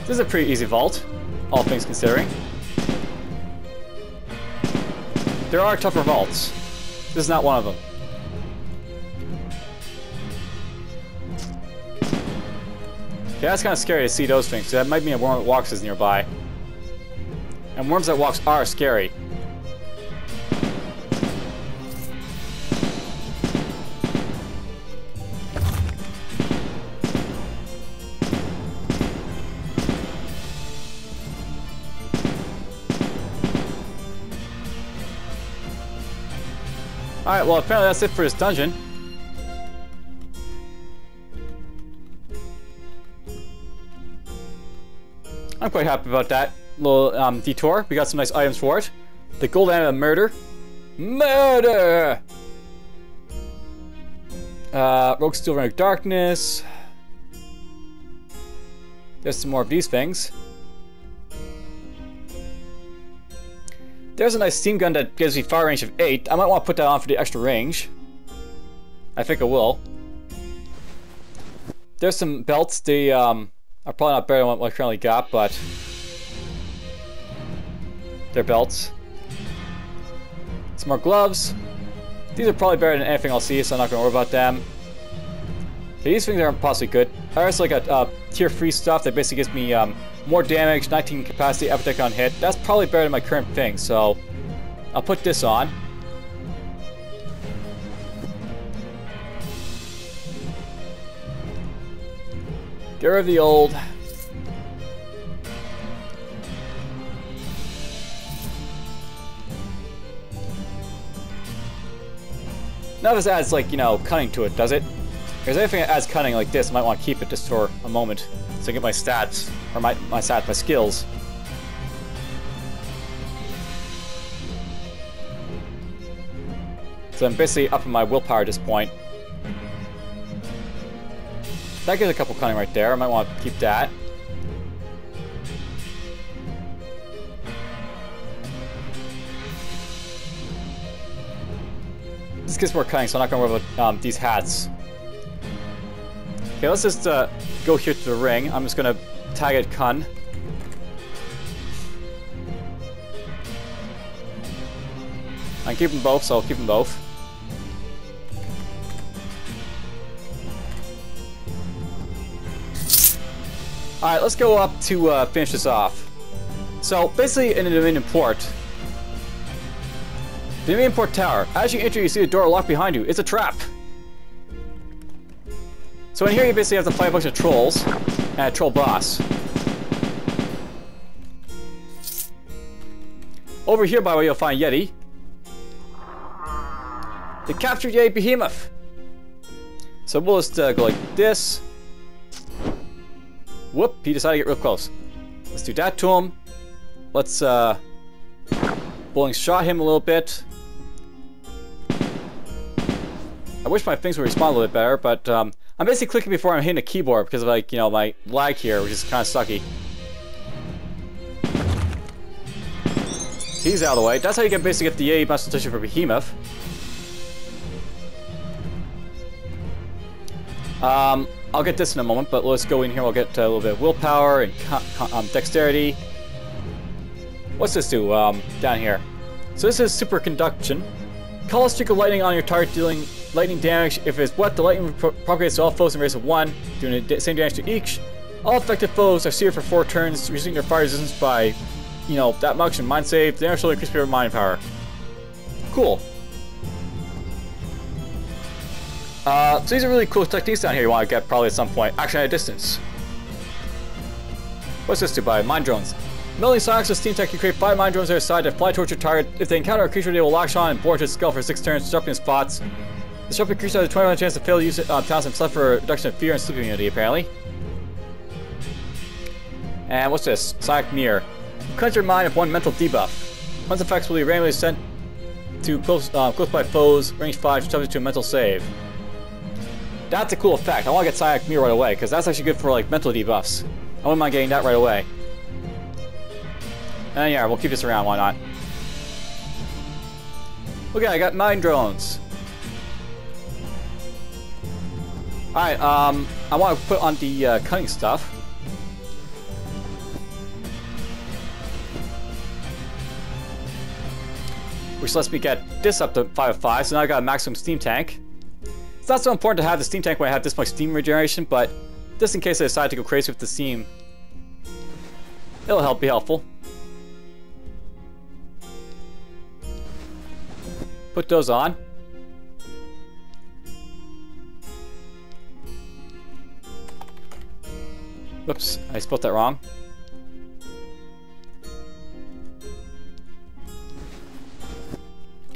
This is a pretty easy vault, all things considering. There are tougher vaults. This is not one of them. Okay, that's kind of scary to see those things. So that might mean a worm that walks is nearby. And worms that walks are scary. Alright, well apparently that's it for this dungeon. I'm quite happy about that little detour. We got some nice items for it. The gold and the murder. Murder! Rogue Steel Ring of Darkness. There's some more of these things. There's a nice steam gun that gives me fire range of 8. I might want to put that on for the extra range. I think I will. There's some belts. They are probably not better than what I currently got, but they're belts. Some more gloves. These are probably better than anything I'll see, so I'm not going to worry about them. These things aren't possibly good. I also got tier 3 stuff that basically gives me more damage, 19 capacity, appetite on hit. That's probably better than my current thing, so I'll put this on. Get rid of the old. None of this adds, like, you know, cunning to it, does it? If there's anything that adds cunning like this, I might want to keep it just for a moment. So I get my stats, or my skills. So I'm basically upping my willpower at this point. That gives a couple cunning right there. I might want to keep that. This gets more cunning, so I'm not going to worry about these hats. Okay, let's just go here to the ring. I'm just going to tag it Kun. I can keep them both, so I'll keep them both. Alright, let's go up to finish this off. So, basically in the Dominion Port, the Dominion Port Tower, as you enter you see the door locked behind you. It's a trap. So in here you basically have to fight a bunch of trolls and a troll boss. Over here, by the way, you'll find Yeti. The captured Yeti Behemoth. So we'll just go like this. Whoop, he decided to get real close. Let's do that to him. Let's bowling shot him a little bit. I wish my things would respawn a little bit better, but I'm basically clicking before I'm hitting the keyboard because of, like, you know, my lag here, which is kind of sucky. He's out of the way. That's how you can basically get the Yeti muscle tissue for Behemoth. I'll get this in a moment, but let's go in here. We'll get a little bit of willpower and dexterity. What's this do down here? So this is superconduction. Call a streak of lightning on your target, dealing lightning damage. If it's wet, the lightning propagates to all foes in a race of 1, doing the same damage to each. All affected foes are seared for 4 turns, reducing their fire resistance by, you know, that much, and mind save. They actually increase their mind power. Cool. So these are really cool techniques down here you want to get probably at some point. Action at a distance. What's this do by? Mind drones. Melding sonics with steam tech can create 5 mind drones at their side that fly towards your target. If they encounter a creature, they will latch on and bore to its skull for 6 turns, disrupting spots. Disruptive creature has a 21% chance to fail to use talents himself for reduction of fear and sleep immunity, apparently. And what's this? Sonic Mirror. Cleanse your mind of one mental debuff. One's effects will be randomly sent to close by foes, range 5, subject to a mental save. That's a cool effect. I want to get Sonic Mirror right away, because that's actually good for like mental debuffs. I wouldn't mind getting that right away. And yeah, we'll keep this around, why not? Okay, I got 9 drones. Alright, I want to put on the cutting stuff. Which lets me get this up to 5 of 5, so now I got a maximum steam tank. It's not so important to have the steam tank when I have this much steam regeneration, but just in case I decide to go crazy with the steam, it'll be helpful. Put those on. Whoops, I spelled that wrong.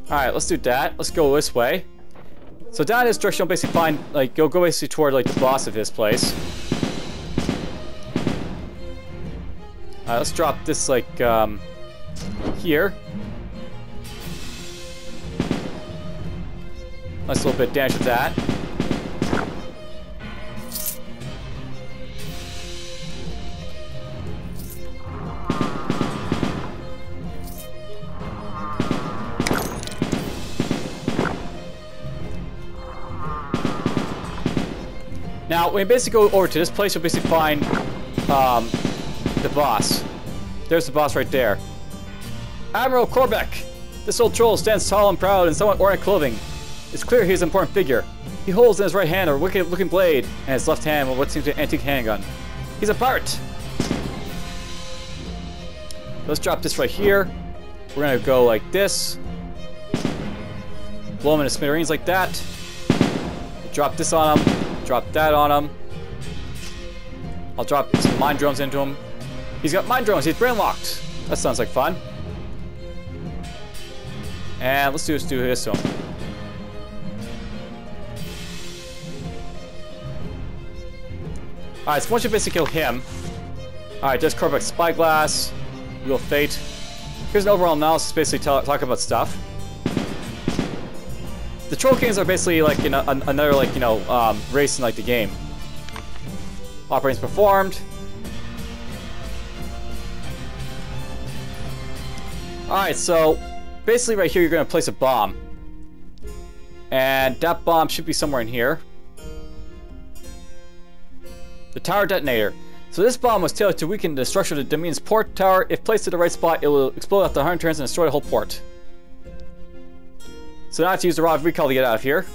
Alright, let's do that. Let's go this way. So down in this direction, I'll basically find, like, go basically toward, like, the boss of this place. Alright, let's drop this, like, here. Nice little bit of damage with that. Now, when you basically go over to this place, you'll basically find the boss. There's the boss right there. Admiral Korbeck! This old troll stands tall and proud in somewhat ornate clothing. It's clear he is an important figure. He holds in his right hand a wicked-looking blade, and his left hand what seems to be an antique handgun. He's a pirate! Let's drop this right here. We're gonna go like this. Blow him into smithereens like that. Drop this on him. Drop that on him. I'll drop some mine drones into him. He's got mine drones. He's brain locked. That sounds like fun. And let's do this to him. Alright, so once you basically kill him. Alright, there's Korbeck's Spyglass. Wheel of Fate. Here's an overall analysis, basically talking about stuff. The Troll Kings are basically like, you know, another, like, you know, race in, like, the game. Operations performed. Alright, so basically right here you're going to place a bomb. And that bomb should be somewhere in here. The tower detonator. So this bomb was tailored to weaken the structure of the Dominion's port tower. If placed at the right spot, it will explode after 100 turns and destroy the whole port. So now I have to use the rod of recall to get out of here.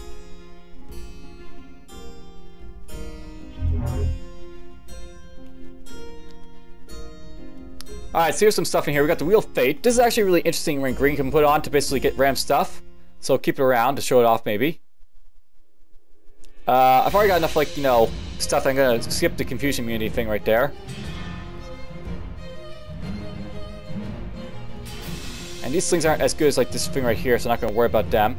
Alright, so here's some stuff in here. We got the Wheel of Fate. This is actually really interesting ring green can put on to basically get ram stuff. So keep it around to show it off maybe. I've already got enough, like, you know, stuff. I'm gonna skip the confusion immunity thing right there. And these things aren't as good as, like, this thing right here, so I'm not gonna worry about them.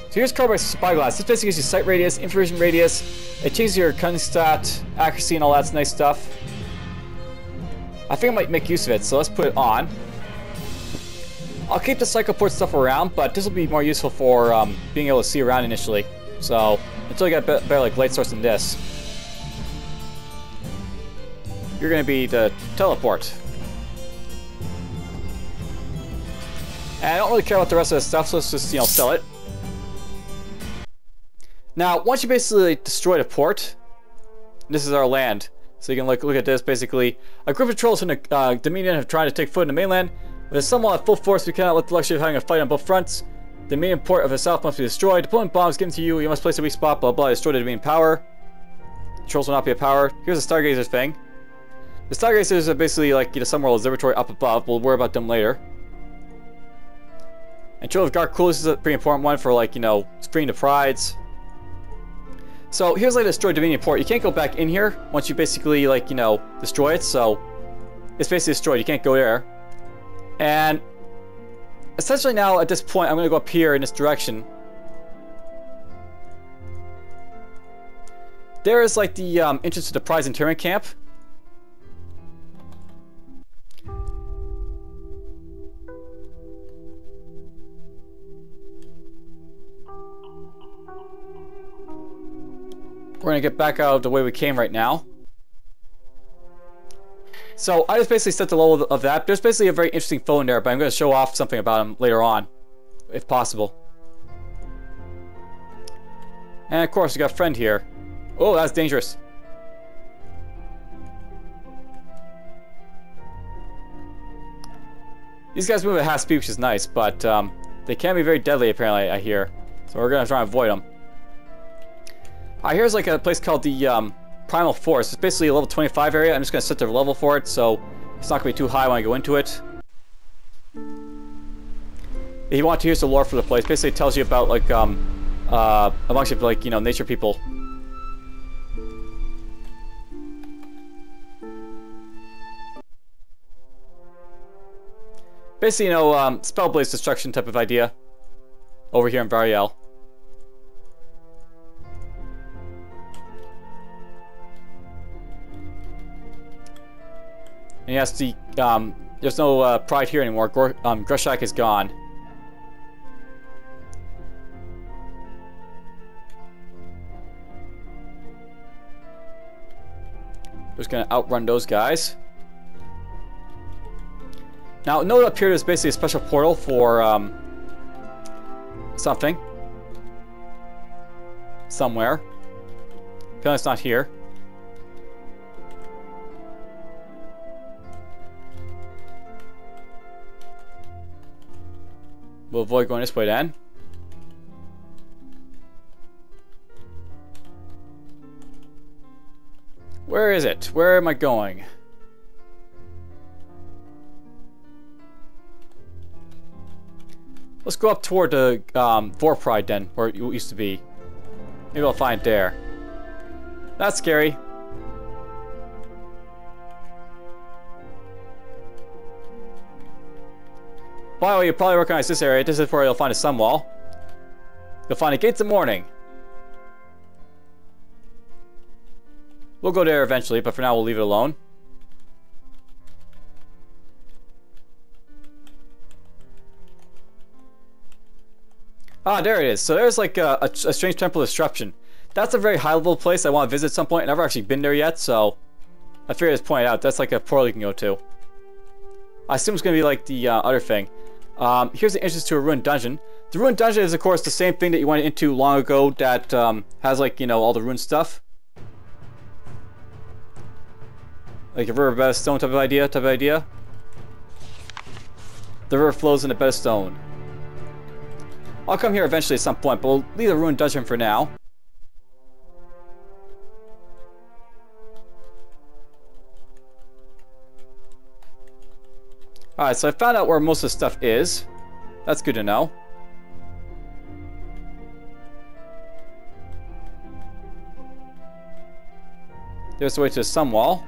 So here's Korbeck's Spyglass. This basically gives you sight radius, infravision radius. It changes your cunning stat, accuracy, and all that nice stuff. I think I might make use of it, so let's put it on. I'll keep the Psychoport stuff around, but this will be more useful for being able to see around initially. So, until you get better like light source than this, you're going to be the teleport. And I don't really care about the rest of this stuff, so let's just, you know, sell it. Now, once you basically destroy the port, this is our land. So you can look at this, basically. A group of trolls from the Dominion have tried to take foot in the mainland. With someone at full force, we cannot let the luxury of having a fight on both fronts. The main port of the south must be destroyed. Deployment bombs given to you. You must place a weak spot, blah blah. Destroy the Dominion power. The trolls will not be a power. Here's the Stargazer thing. The Stargazers are basically like, you know, somewhere observatory up above. We'll worry about them later. And Troll of Garcool, this is a pretty important one for, like, you know, freeing the prides. So here's like the destroyed Dominion port. You can't go back in here once you basically, like, you know, destroy it. So it's basically destroyed. You can't go there. And essentially now at this point, I'm going to go up here in this direction. There is like the entrance to the prize internment camp. We're gonna get back out of the way we came right now. So I just basically set the level of that. There's basically a very interesting foe in there, but I'm going to show off something about him later on, if possible. And of course, we got a friend here. Oh, that's dangerous. These guys move at half speed, which is nice, but they can be very deadly, apparently, I hear. So we're going to try and avoid them. Here's like a place called the Primal Force. It's basically a level 25 area. I'm just going to set the level for it, so it's not going to be too high when I go into it. If you want to hear the lore for the place, basically it tells you about like a bunch of like, you know, nature people. Basically, you know, spell-based destruction type of idea over here in Var'Eyal. And yes, the there's no pride here anymore. Greshak is gone. Just gonna outrun those guys. Now, note up here there's basically a special portal for something. Somewhere. Apparently it's not here. We'll avoid going this way then. Where is it? Where am I going? Let's go up toward the Vorpride then, where it used to be. Maybe I'll find it there. That's scary. By the way, you'll probably recognize this area. This is where you'll find a sun wall. You'll find the gates of morning. We'll go there eventually, but for now we'll leave it alone. Ah, there it is. So there's like a strange temple of disruption. That's a very high level place I want to visit at some point. I've never actually been there yet, so I figured I'd point it out. That's like a portal you can go to. I assume it's going to be like the other thing. Here's the entrance to a ruined dungeon. The ruined dungeon is, of course, the same thing that you went into long ago that has, like, you know, all the ruined stuff. Like a river bed of stone type of idea, The river flows in a bed of stone. I'll come here eventually at some point, but we'll leave the ruined dungeon for now. Alright, so I found out where most of the stuff is. That's good to know. There's the way to the sun wall.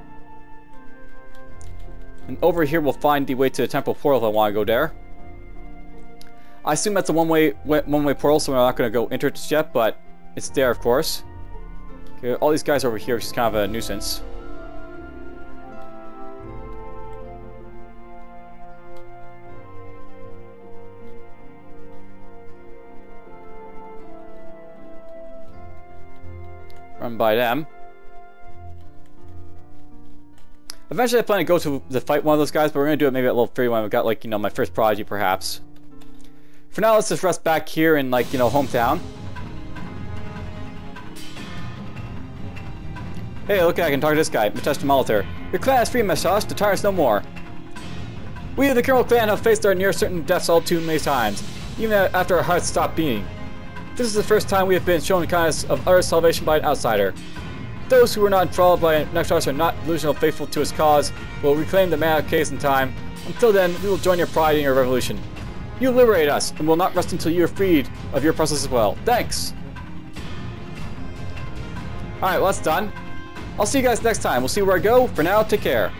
And over here we'll find the way to the temple portal if I want to go there. I assume that's a one-way portal, so we're not going to go enter it just yet, but it's there, of course. Okay, all these guys over here, which is kind of a nuisance. Run by them. Eventually I plan to go to fight one of those guys, but we're going to do it maybe at level 3 when we've got, like, you know, my first prodigy, perhaps. For now, let's just rest back here in, like, you know, hometown. Hey, look, I can talk to this guy, Mitesh Malater. Your clan is free, Mitesh. The tyrants no more. We of the criminal clan have faced our near certain deaths all too many times, even after our hearts stopped beating. This is the first time we have been shown the kindness of utter salvation by an outsider. Those who were not enthralled by Nektar's are not delusional faithful to his cause will reclaim the man of case in time. Until then, we will join your pride in your revolution. You liberate us, and will not rest until you are freed of your process as well. Thanks! Alright, well that's done. I'll see you guys next time. We'll see where I go. For now, take care.